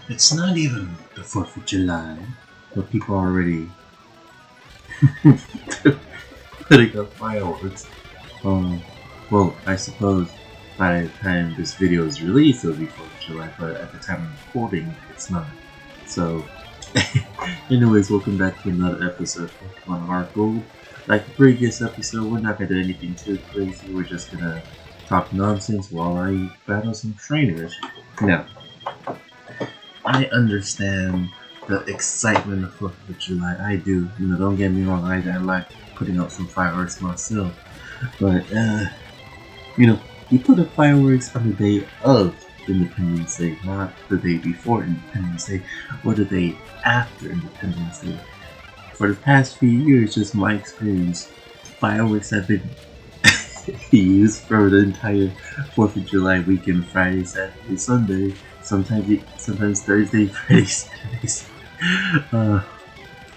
It's not even the 4th of July, but people are already putting up fireworks. Well, I suppose by the time this video is released, it'll be 4th of July, but at the time of recording, it's not. So, anyways, welcome back to another episode of Pokémon Heartgold. Like the previous episode, we're not gonna do anything too crazy, we're just gonna talk nonsense while I battle some trainers. Now, I understand the excitement of 4th of July. I do. You know, don't get me wrong, I like putting up some fireworks myself. But, you know, you put up fireworks on the day of Independence Day, not the day before Independence Day, or the day after Independence Day. For the past few years, just my experience, fireworks have been used for the entire 4th of July weekend, Friday, Saturday, Sunday, sometimes Thursday, Friday, Saturday.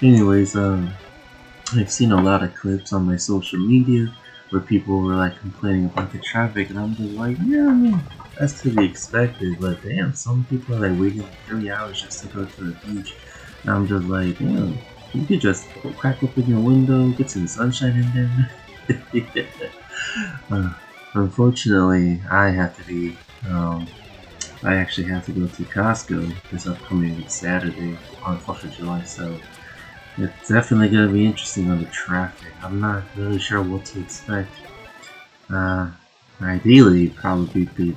Anyways, I've seen a lot of clips on my social media where people were like complaining about the traffic, and I'm just like, yeah, I mean, that's to be expected, but damn, some people are like waiting like 3 hours just to go to the beach, and I'm just like, damn, you could just crack open your window, get some sunshine in there. Unfortunately, I actually have to go to Costco this upcoming Saturday on 4th of July, so it's definitely going to be interesting on the traffic. I'm not really sure what to expect. Ideally, it'd probably be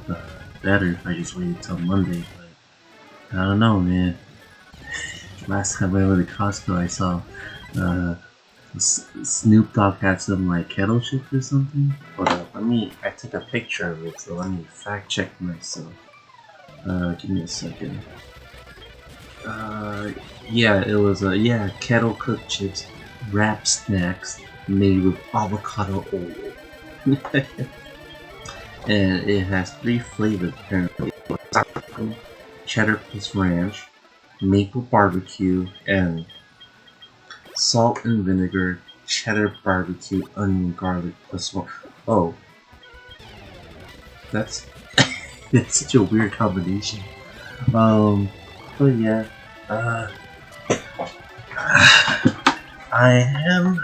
better if I just waited till Monday, but I don't know, man. Last time I went to Costco, I saw Snoop Dogg had some like kettle chip or something. Hold up, I took a picture of it, so let me fact check myself. Give me a second. Yeah, it was kettle cooked chips, wrap snacks made with avocado oil. And it has 3 flavors apparently: cheddar plus ranch, maple barbecue, and salt and vinegar, cheddar barbecue, onion garlic plus one. Oh, that's it's such a weird combination. But yeah, I am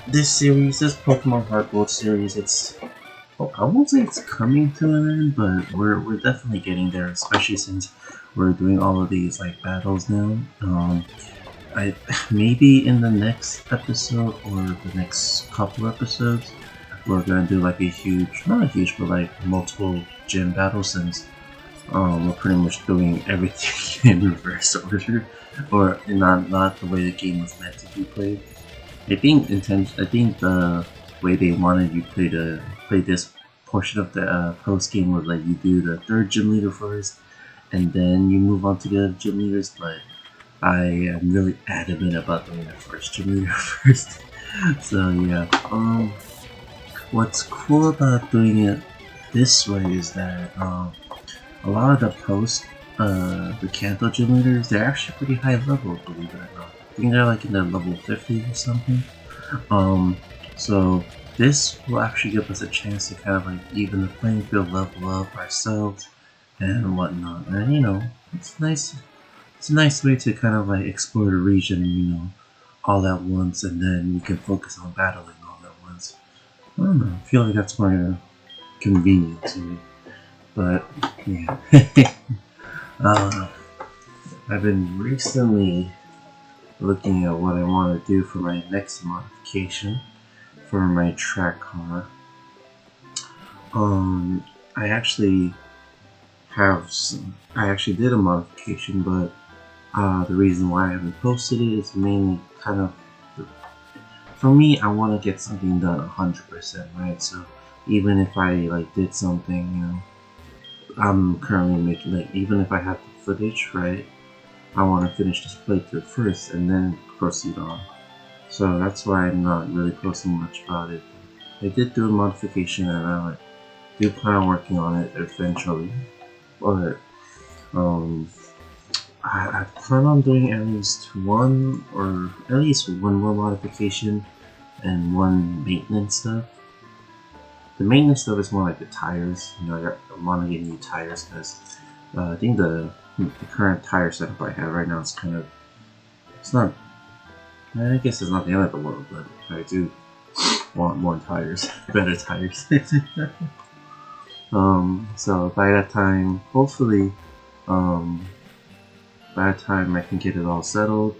this Pokemon Heartgold series. I won't say it's coming to an end, but we're definitely getting there, especially since we're doing all of these like battles now. I maybe in the next episode or the next couple episodes, we're gonna do like a huge, not a huge, but like multiple gym battles, since we're pretty much doing everything in reverse order, or not the way the game was meant to be played. I think the way they wanted you to play this portion of the post game was like you do the 3rd gym leader first, and then you move on to the other gym leaders. But I am really adamant about doing the 1st gym leader first. So yeah, what's cool about doing it this way is that a lot of the the Kanto gym leaders, they're actually pretty high level, believe it or not. I think they're like in the level 50 or something. So this will actually give us a chance to kind of like even the playing field, level up ourselves and whatnot. And you know, it's nice. It's a nice way to kind of like explore the region, you know, all at once, and then you can focus on battling all at once. I don't know. I feel like that's more convenient to me. But yeah, I've been recently looking at what I want to do for my next modification for my track car. I actually did a modification, but the reason why I haven't posted it is mainly kind of, for me, I want to get something done 100%, right? So even if I like did something, you know, I'm currently making, like, even if I have the footage, right, I want to finish this playthrough first and then proceed on. So that's why I'm not really posting much about it. I did do a modification, and I do plan on working on it eventually. But I plan on doing at least one more modification and one maintenance stuff. The maintenance stuff is more like the tires. You know, I want to get new tires because I think the current tire setup I have right now is kind of, it's not, I guess it's not the end of the world, but I do want more tires, better tires. So by that time, hopefully, by that time I can get it all settled.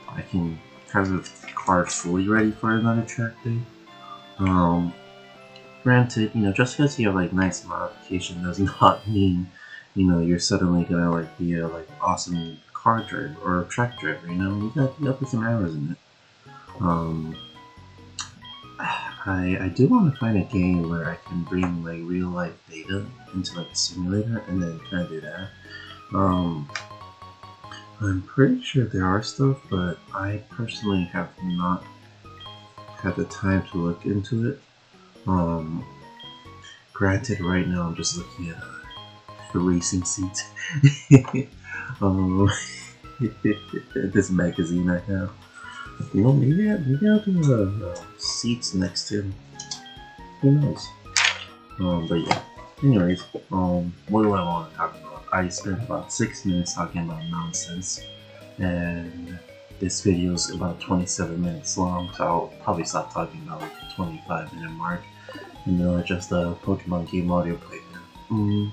I can have the car fully ready for another track day. Granted, just because you have like nice modification does not mean, you're suddenly gonna like be a like awesome car driver or track driver. You got to put some hours in it. I do want to find a game where I can bring like real life data into like a simulator and then kind of do that. I'm pretty sure there are stuff, but I personally have not had the time to look into it. Granted, right now I'm just looking at the racing seats. This magazine I have. Maybe I'll do the seats next to him. Who knows? But yeah. Anyways, what do I want to talk about? I spent about 6 minutes talking about nonsense, and this video is about 27 minutes long, so I'll probably stop talking about like the 25-minute mark, and then adjust the Pokemon game audio playthrough.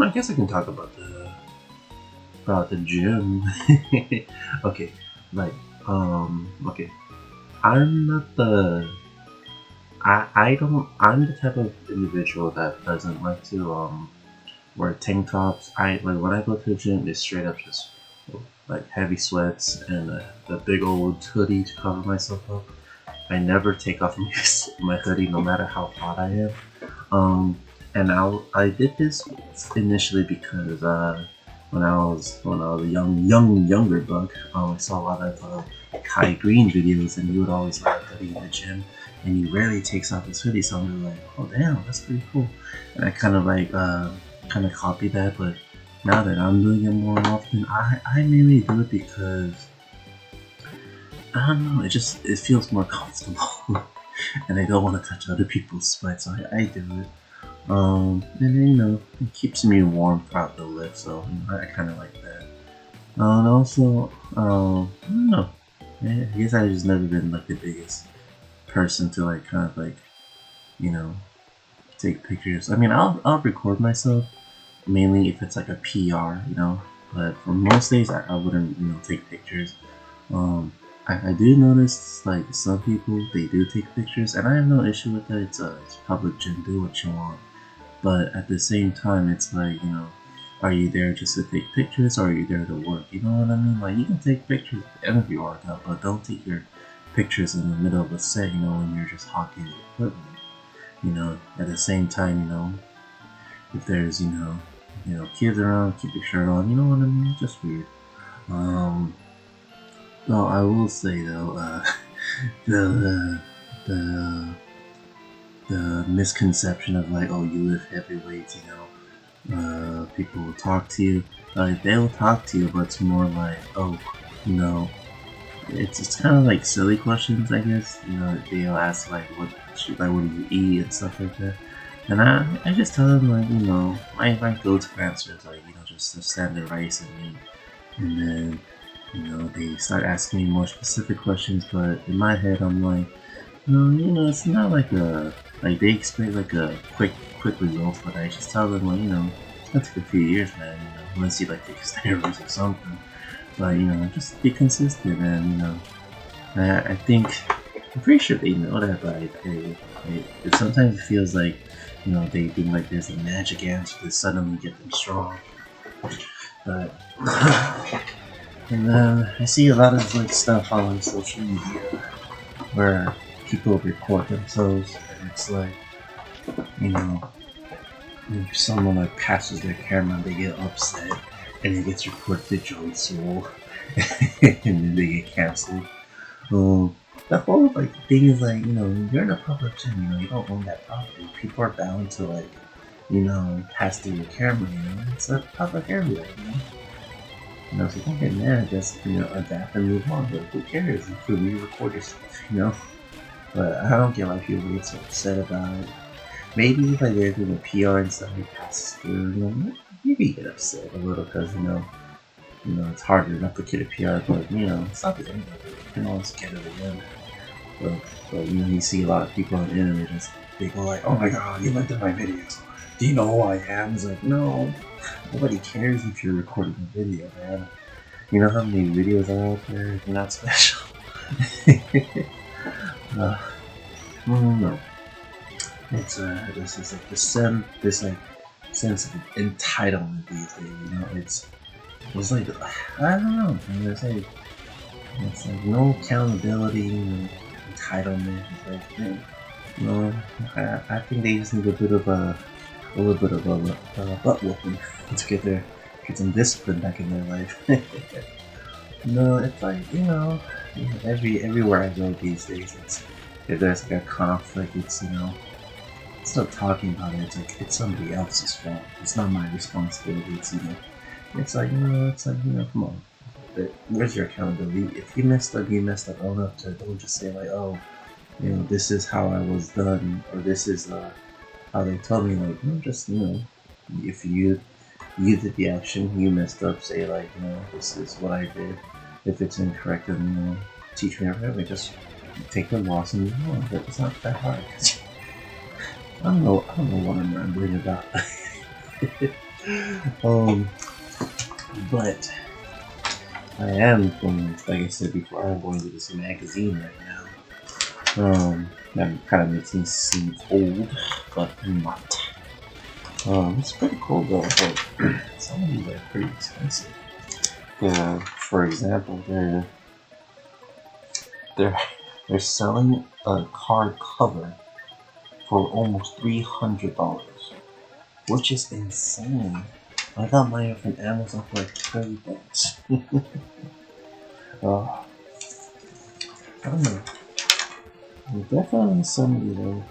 I guess I can talk about the gym. Okay, like okay. I'm not the I'm the type of individual that doesn't like to wear tank tops. When I go to the gym, it's straight up just like heavy sweats and the big old hoodie to cover myself up. I never take off my hoodie, no matter how hot I am. And I did this initially because when I was a younger buck, I saw a lot of Kai Green videos, and he would always wear a hoodie in the gym, and he rarely takes off his hoodie. So I'm like, oh damn, that's pretty cool. And I kind of copied that, but now that I'm doing it more often, I mainly do it because I don't know, it feels more comfortable, and I don't want to touch other people's sweat, so I do it. And then, it keeps me warm throughout the lift, so I kind of like that. And also, I don't know. I guess I've just never been like the biggest person to like kind of like, take pictures. I mean, I'll record myself mainly if it's like a PR, But for most days, I wouldn't, take pictures. I do notice like some people, they do take pictures, and I have no issue with that. It's public gym, do what you want. But at the same time, it's like, are you there just to take pictures, or are you there to work? You know what I mean? Like, you can take pictures at the end of your workout, but don't take your pictures in the middle of a set, when you're just hawking the equipment. At the same time, if there's, kids around, keep your shirt on, you know what I mean? It's just weird. Well, I will say though, the misconception of like, oh, you lift heavy weights, people will talk to you. They will talk to you, but it's more like, oh, it's kind of like silly questions, I guess. They'll ask like, what do you eat and stuff like that. And I just tell them like, my go-to answer is like, just the standard rice and meat. And then, they start asking me more specific questions, but in my head I'm like, it's not like they expect like a quick result, but I just tell them like, it's gonna take a few years, man, unless you like take steroids or something. But just be consistent, and I'm pretty sure they know that, but sometimes it feels like, they think like there's a magic answer to suddenly get them strong. But and I see a lot of like stuff on like social media where people record themselves, and it's like, if someone like passes their camera, they get upset, and it gets reported to Joey Soul, and then they get canceled. The whole like thing is like, you're in a public gym, you don't own that property. People are bound to like, pass through your camera, it's a public area, so don't get mad, just adapt and move on. But who cares? You could re-record yourself, But I don't get why people get so upset about it. maybe if I did do the PR and stuff, he passes through, you know, maybe get upset a little because it's harder enough to get a PR, but it's not the end of it. You can always get it again. But you see a lot of people on the internet just they go like, "Oh my god, you looked at my videos. Do you know who I am?" It's like, no, nobody cares if you're recording a video, man. You know how many videos are out there? You're not special. No. It's this is like this like sense of entitlement these days. It's like I don't know. It's like no accountability, no entitlement. It's like I think they just need a little bit of a butt whooping to get some discipline back in their life. No, it's like everywhere I go these days, if there's like a conflict, it's not talking about it. It's like it's somebody else's fault. It's not my responsibility. It's like come on. Where's your accountability? If you messed up, you messed up. Own up to it. Don't just say like, oh, this is how I was done, or this is how they told me. Like, just if you did the action, you messed up. Say like, this is what I did. If it's incorrect, then teach me everything. Just take the loss and move on. But it's not that hard. I don't know what I'm rambling about. But I am going, like I said before, I'm going to this magazine right now. That kind of makes me seem old, but I'm not. It's pretty cool though, but some of these are pretty expensive. For example, they're selling a card cover for almost $300, which is insane. I got mine from Amazon for like $30. I don't know. Definitely somebody there.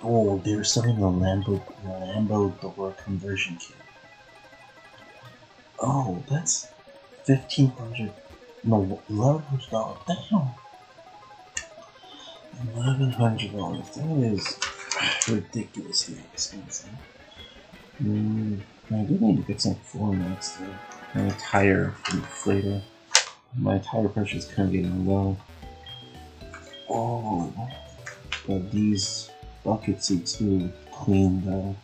Oh, they're selling a Lambo door conversion kit. Oh, that's $1,500. No, $1,100. Damn. $1,100. That is ridiculously expensive. I do need to get some floor mats though. My tire inflator. My tire pressure's kind of getting low. Oh, but these bucket seats do clean though.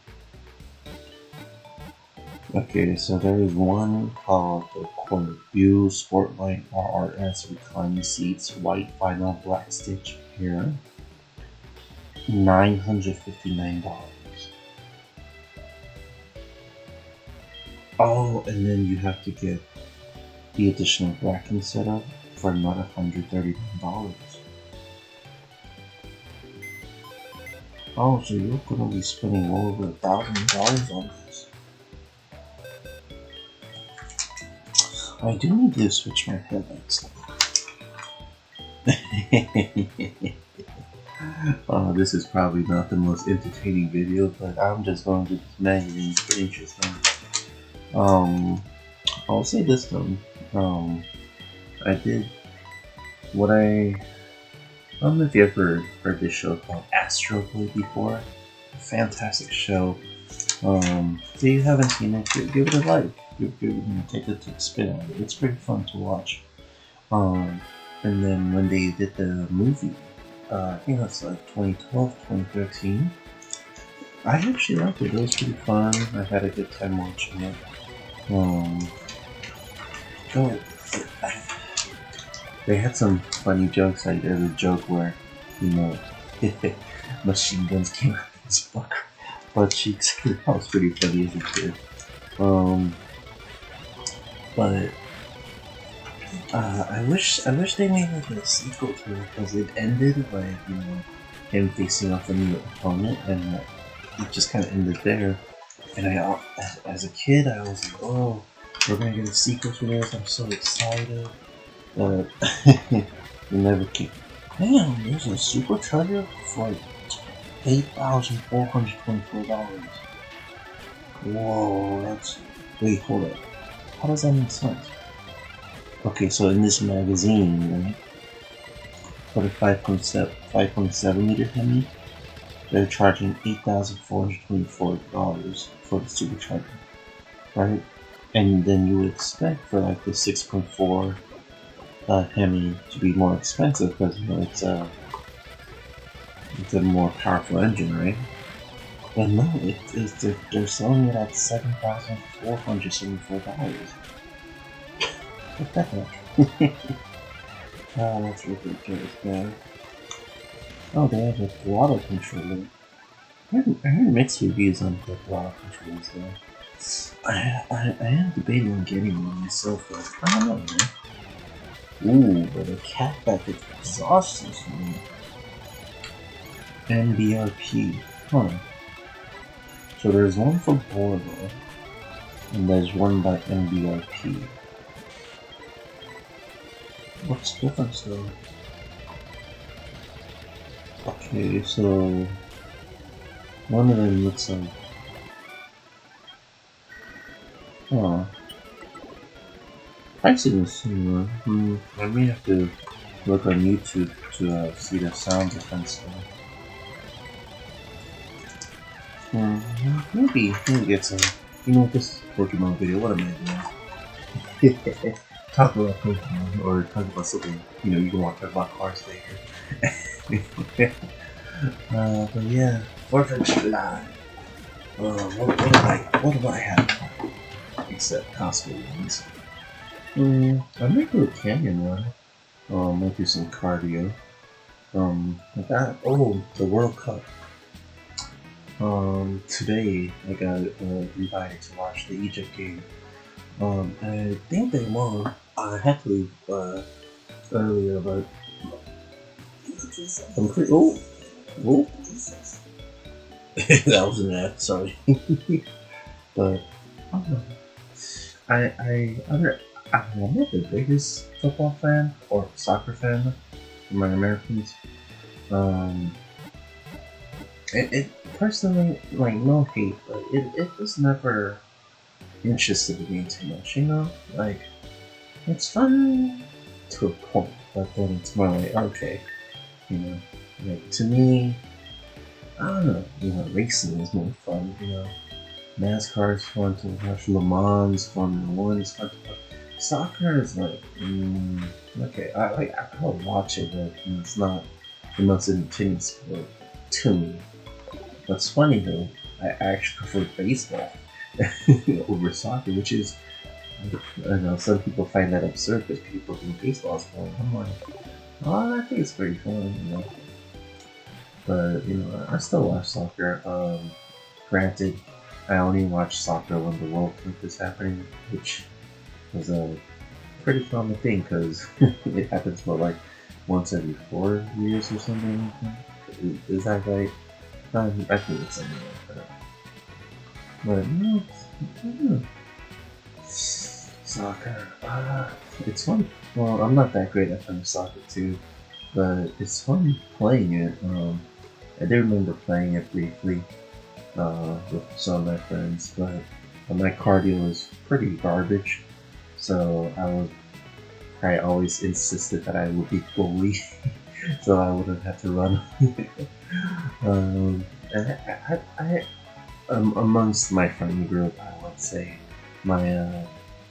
Okay, so there is one called the Corvette Sportlight RRS reclining seats, white vinyl, black stitch here. $959. Oh, and then you have to get the additional bracket setup for another $139. Oh, so you're gonna be spending over $1,000 on this. I do need to switch my headlights. This is probably not the most entertaining video, but I'm just going to this magazine. It's pretty interesting. I'll say this though. I did what I don't know if you ever heard this show called Astro Boy before. Fantastic show. If you haven't seen it, give it a like. Take a spin on it. It's pretty fun to watch. And then when they did the movie, I think that's like 2012, 2013. I actually liked it. It was pretty fun. I had a good time watching it. They had some funny jokes. Like there's a joke where, machine guns came out of his butt cheeks. That was pretty funny as a kid. But I wish they made like a sequel to it because it ended like him facing off a new opponent, and it just kind of ended there. And as a kid, I was like, oh, we're gonna get a sequel to this. I'm so excited. But it never came. Damn, there's a supercharger for $8,424. Whoa, that's. Wait, hold up. How does that make sense? Okay, so in this magazine, right, for the 5.7 meter Hemi, they're charging $8,424 for the supercharger, right? And then you would expect for like the 6.4 Hemi to be more expensive because it's a more powerful engine, right? But no, they're selling it at $7,474. What the heck? Oh, that's ridiculous, man. Oh, they have a throttle controller. I heard mixed reviews on the throttle controllers though. I am debating on getting one myself, but I don't know, man. Ooh, but a catback exhaust system. NBRP. Huh. So there's one for Bordeaux, and there's one by NBRP. What's the difference though? Okay, so one of them looks like, oh, pricing is similar. I may have to look on YouTube to see the sound difference though. Maybe get some. You know, this Pokemon video. What am I doing? Talk about Pokemon or talk about something. You know, you can talk about cars later. But yeah, 4th of July. What do I have? Except Costco ones. I might do a canyon run. Might do some cardio. I got the World Cup. Today I got invited to watch the Egypt game. I think they won. I had to leave earlier, but I'm pretty. Oh, that was an ad. Sorry, but I'm not the biggest football fan or soccer fan among Americans. It personally, like, no hate, but it was never interested me too much, you know? Like, it's fun to a point, but then it's more like, okay, you know? Like, to me, I don't know, you know, racing is more fun, you know? NASCAR is fun to watch, Le Mans, Formula 1 is fun to watch. Soccer is like, okay, I'll watch it, but it's not the most entertaining sport to me. What's funny though, I actually prefer baseball over soccer, which is, I know some people find that absurd because people think baseball is fun. I'm like, oh, I think it's pretty fun, you know. But you know, I still watch soccer. Granted, I only watch soccer when the World Cup is happening, which was a pretty common thing because it happens for like once every 4 years or something. Is that right? I think it's something like that. But no, soccer. It's fun. Well, I'm not that great at playing soccer too, but it's fun playing it. I do remember playing it briefly with some of my friends, but my cardio is pretty garbage. So I always insisted that I would be goalie, so I wouldn't have to run. Amongst my friend group, I would say my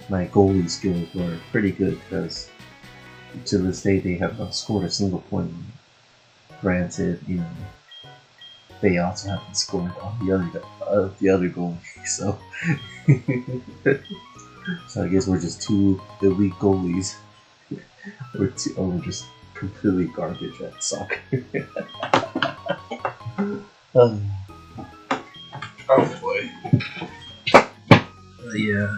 goalie skills were pretty good because to this day they have not scored a single point. Granted, you know, they also haven't scored on the other goalie, so so I guess we're just two elite goalies. We're just completely garbage at soccer. Oh boy. Yeah.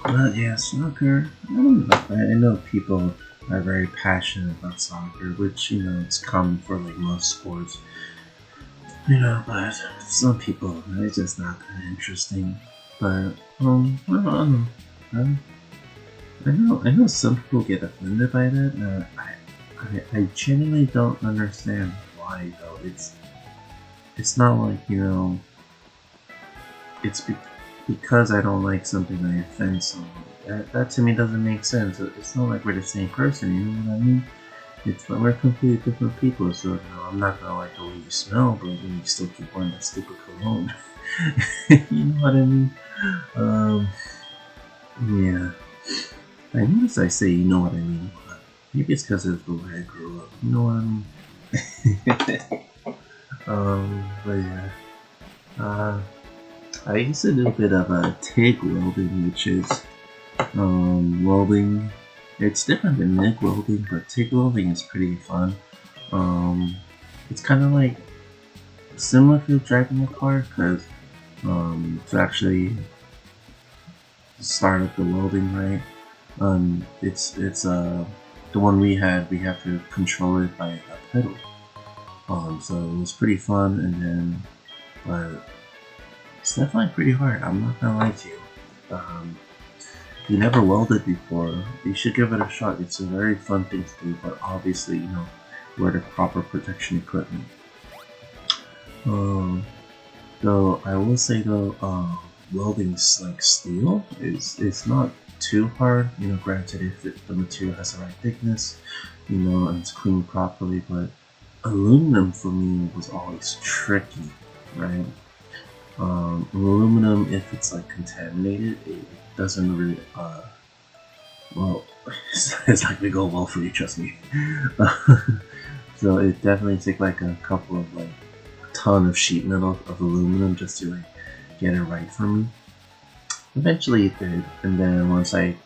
But yeah, soccer. I don't know. I know people are very passionate about soccer, which, you know, it's common for like most sports. You know, but some people, it's just not that interesting. But I don't know. I know some people get offended by that. I genuinely don't understand why though. It's not like, you know, it's because I don't like something I offend someone. That to me doesn't make sense. It's not like we're the same person, you know what I mean? we're completely different people, so you know, I'm not gonna like the way you smell, but you still keep wearing that stupid cologne. You know what I mean? Yeah. I notice I say you know what I mean, but maybe it's because of the way I grew up. You know what I mean? But yeah. I used to do a bit of TIG welding, which is welding. It's different than MIG welding, but TIG welding is pretty fun. It's kind of like similar to driving a car, because to actually start up the welding right, it's the one we had. We have to control it by a pedal. So it was pretty fun, and then but it's definitely pretty hard. I'm not gonna lie to you. You never welded before, you should give it a shot. It's a very fun thing to do, but obviously, you know, wear the proper protection equipment. Though I will say though, welding like steel is not too hard. You know, granted, if the material has the right thickness, you know, and it's cleaned properly. But aluminum for me was always tricky, right? Aluminum, if it's like contaminated, it doesn't really well, it's not gonna go well for you, trust me. So it definitely takes like a couple of like a ton of sheet metal of aluminum just to like get it right for me. Eventually it did, and then once I'm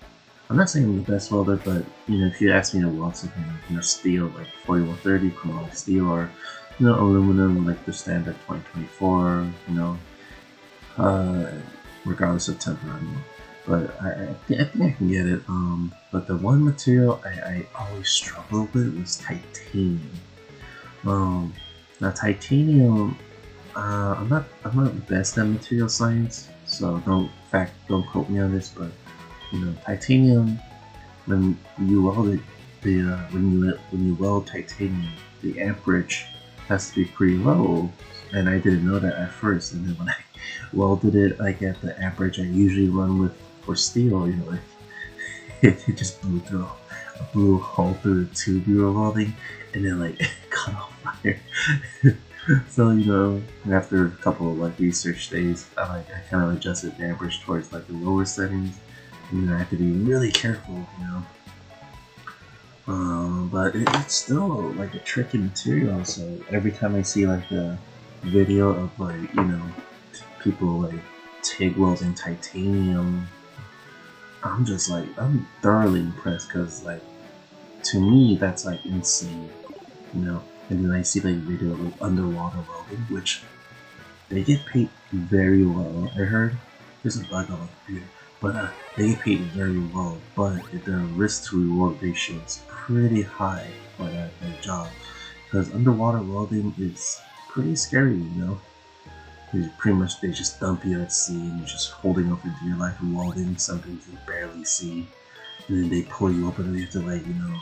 not saying I'm the best welder, but you know, if you ask me to weld something, you know, steel like 4130 chromatic steel, or you know, aluminum like the standard 2024, you know, regardless of temperature. But I think I can get it. But the one material I always struggled with was titanium. Now titanium, I'm not the best at material science, so don't quote me on this. But you know, titanium, when you weld it, when you weld titanium, the amperage has to be pretty low, and I didn't know that at first. And then when I welded it, like at the amperage I usually run with for steel, you know, like it just blew a hole through the tube we were welding, and then like caught on fire. So you know, after a couple of like research days, I kind of adjusted the amperage towards like the lower settings, and then I have to be really careful, you know. But it's still like a tricky material. So every time I see like a video of like, you know, people like TIG welding titanium, I'm just like, I'm thoroughly impressed, because like to me that's like insane, you know. And then I see like video of like underwater welding, which they get paid very well. I heard there's a bug on my computer, but they get paid very well. But the risk to reward ratio is pretty high for that job, because underwater welding is pretty scary, you know. Pretty much they just dump you at sea and you're just holding up for dear life and welding something you can barely see, and then they pull you up and then you have to like, you know,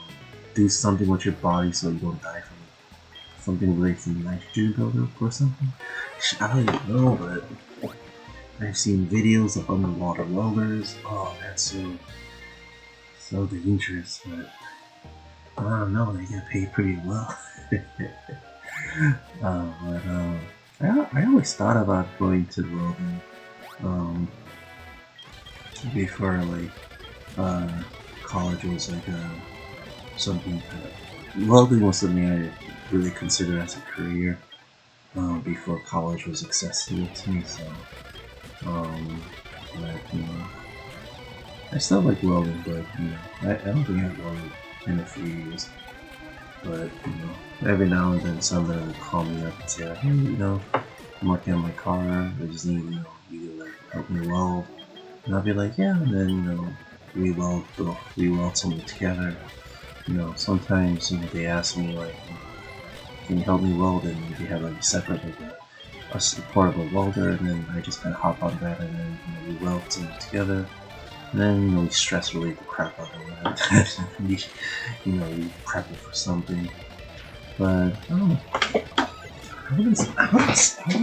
do something with your body so you don't die from something related to nitrogen buildup or something. I don't even know, but I've seen videos of underwater welders. Oh, that's so dangerous, but I don't know, they get paid pretty well. I always thought about going to welding before like college was like something that welding was something I really considered as a career before college was accessible to me. So but, you know, I still like welding, but you know, I don't think I've welded in a few years. But you know, every now and then somebody will call me up and say, like, hey, you know, I'm working on my car, I just need, you know, you to like help me weld. And I'll be like, yeah, and then, you know, we weld something together. You know, sometimes, you know, they ask me like, can you help me weld? And they have like a separate like a portable welder, and then I just kind of hop on that, and then, you know, we weld something together. And then, you know, we stress relieve the crap out of it. You know, we prep it for something. But I don't know. I wouldn't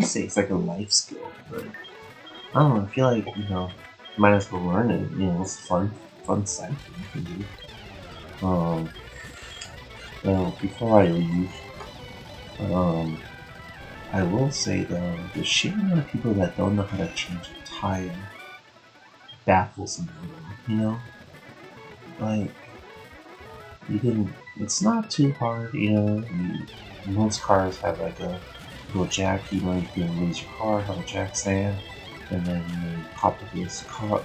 say it's like a life skill, but I don't know. I feel like, you know, might as well learn it. You know, it's fun side thing you can do. Well, before I leave, um, I will say though, the sheer amount of people that don't know how to change a tire baffles me a little, you know? Like, you can, it's not too hard, you know? Most cars have like a little jack, you know, you can raise your car, have a jack stand, and then you pop up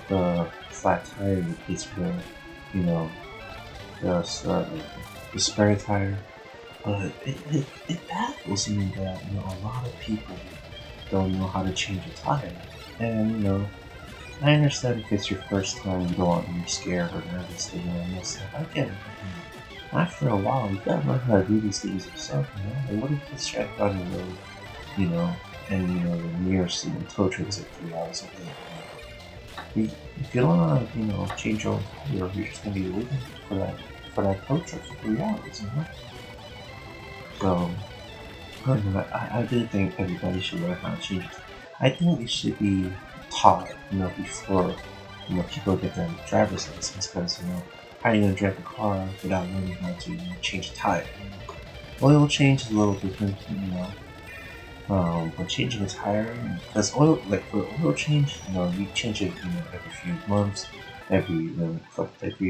the flat tire in case for the, you know, the spare tire. But it baffles me that, you know, a lot of people don't know how to change a tire. And, you know, I understand if it's your first time, you don't want to be scared or nervous that you're gonna mess up. I get it. After a while, you gotta learn how to do these things yourself, you know? Like, what if you strike on the road, you know, and, you know, the nearest, you know, tow truck is like 3 hours away? If you don't know how to, you know, change your own tire, you're just gonna be waiting for that tow truck for 3 hours, you know? So, I do think everybody should learn how to change it. I think it should be taught, you know, before, you know, people get their driver's license, because, you know, how are you gonna drive a car without learning how to, you know, change a tire? Oil change is a little different, you know, but changing a tire, because oil, like for oil change, you know, you change it, you know, every few months, every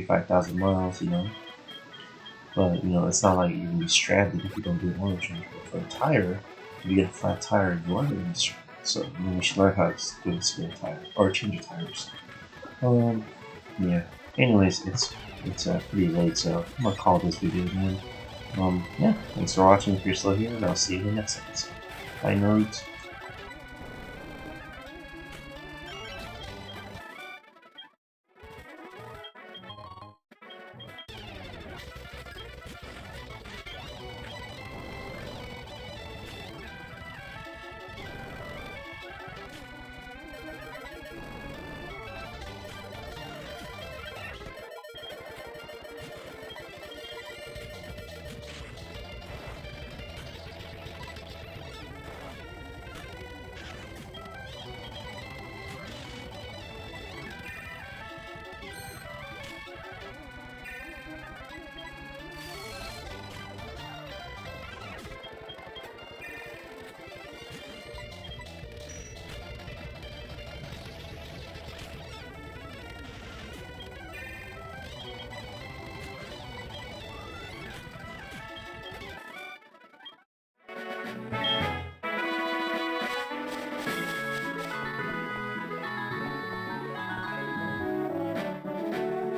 5,000 miles, you know. But, you know, it's not like you're gonna be stranded if you don't do an oil change. But for a tire, if you get a flat tire, you are gonna be stranded. So, you know, you should learn how to do a spare tire or change your tires. Yeah. Anyways, it's pretty late, so I'm gonna call this video again. Yeah. Thanks for watching if you're still here, and I'll see you in the next episode. Bye, nerds.